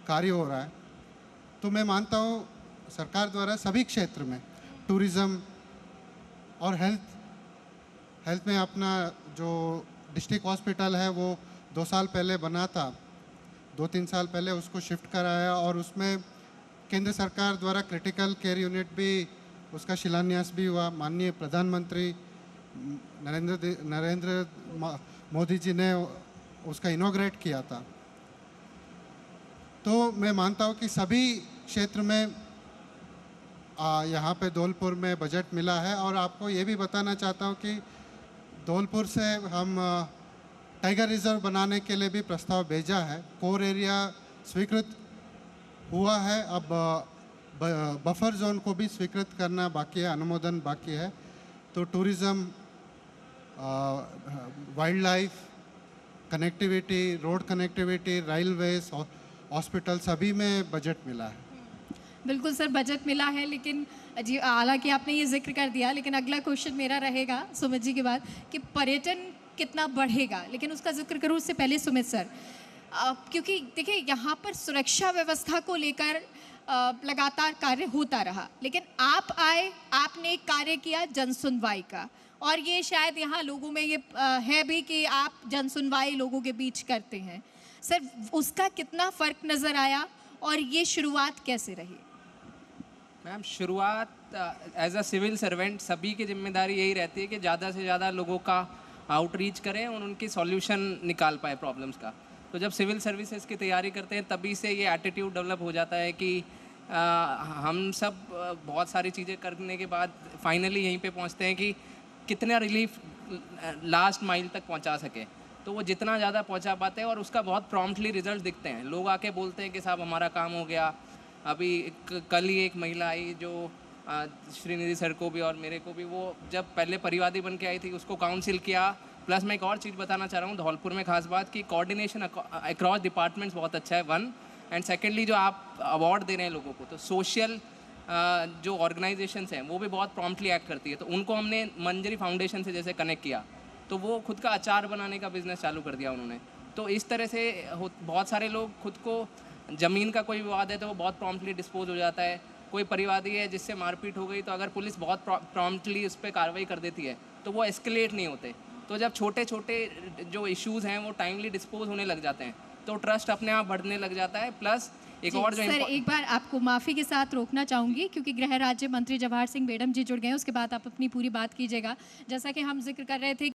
कार्य हो रहा है, तो मैं मानता हूँ सरकार द्वारा सभी क्षेत्र में टूरिज़्म और हेल्थ में अपना जो डिस्ट्रिक्ट हॉस्पिटल है वो 2 साल पहले बना था, 2-3 साल पहले उसको शिफ्ट कराया और उसमें केंद्र सरकार द्वारा क्रिटिकल केयर यूनिट भी उसका शिलान्यास भी हुआ। माननीय प्रधानमंत्री नरेंद्र मोदी जी ने उसका इनॉग्रेट किया था। तो मैं मानता हूँ कि सभी क्षेत्र में यहाँ पे धौलपुर में बजट मिला है और आपको ये भी बताना चाहता हूँ कि धौलपुर से हम टाइगर रिजर्व बनाने के लिए भी प्रस्ताव भेजा है। कोर एरिया स्वीकृत हुआ है, अब बफर जोन को भी स्वीकृत करना बाकी है, अनुमोदन बाकी है। तो tourism, wild life, connectivity, road connectivity, railways, hospital सभी में बजट मिला है। बिल्कुल सर, बजट मिला है, लेकिन जी हालांकि आपने ये जिक्र कर दिया, लेकिन अगला क्वेश्चन मेरा रहेगा सुमित जी के बाद कि पर्यटन कितना बढ़ेगा, लेकिन उसका जिक्र करूँ उससे पहले सुमित सर, क्योंकि देखिए यहाँ पर सुरक्षा व्यवस्था को लेकर लगातार कार्य होता रहा, लेकिन आप आए, आपने एक कार्य किया जन सुनवाई का, और ये शायद यहाँ लोगों में ये है भी कि आप जन सुनवाई लोगों के बीच करते हैं। सर, उसका कितना फ़र्क नज़र आया और ये शुरुआत कैसे रही? मैम, शुरुआत एज अ सिविल सर्वेंट सभी की जिम्मेदारी यही रहती है कि ज़्यादा से ज़्यादा लोगों का आउटरीच करें और उनकी सॉल्यूशन निकाल पाए प्रॉब्लम्स का। तो जब सिविल सर्विसेज की तैयारी करते हैं तभी से ये एटीट्यूड डेवलप हो जाता है कि हम सब बहुत सारी चीज़ें करने के बाद फाइनली यहीं पे पहुंचते हैं कि कितना रिलीफ लास्ट माइल तक पहुंचा सके। तो वो जितना ज़्यादा पहुंचा पाते हैं और उसका बहुत प्रॉम्प्टली रिजल्ट दिखते हैं। लोग आके बोलते हैं कि साहब हमारा काम हो गया। अभी कल ही एक महिला आई जो श्रीनिधि सर को भी और मेरे को भी, वो जब पहले परिवादी बन के आई थी उसको काउंसिल किया। प्लस मैं एक और चीज़ बताना चाह रहा हूँ धौलपुर में खास बात कि कोऑर्डिनेशन अक्रॉस डिपार्टमेंट्स बहुत अच्छा है, वन। एंड सेकेंडली जो आप अवार्ड दे रहे हैं लोगों को, तो सोशल जो ऑर्गेनाइजेशंस हैं वो भी बहुत प्रॉम्प्टली एक्ट करती है। तो उनको हमने मंजरी फाउंडेशन से जैसे कनेक्ट किया तो वो खुद का अचार बनाने का बिज़नेस चालू कर दिया उन्होंने। तो इस तरह से बहुत सारे लोग खुद को, ज़मीन का कोई विवाद है तो वो बहुत प्रॉम्प्टली डिस्पोज हो जाता है। कोई परिवादी है जिससे मारपीट हो गई तो अगर पुलिस बहुत प्रॉम्प्टली उस पर कार्रवाई कर देती है तो वो एस्केलेट नहीं होते। तो जब छोटे छोटे जो इश्यूज़ हैं वो टाइमली डिस्पोज होने लग जाते हैं तो ट्रस्ट अपने आप बढ़ने लग जाता है। प्लस एक और जो सर, एक बार आपको माफ़ी के साथ रोकना चाहूँगी क्योंकि गृह राज्य मंत्री जवाहर सिंह बेडम जी जुड़ गए हैं, उसके बाद आप अपनी पूरी बात कीजिएगा। जैसा कि हम जिक्र कर रहे थे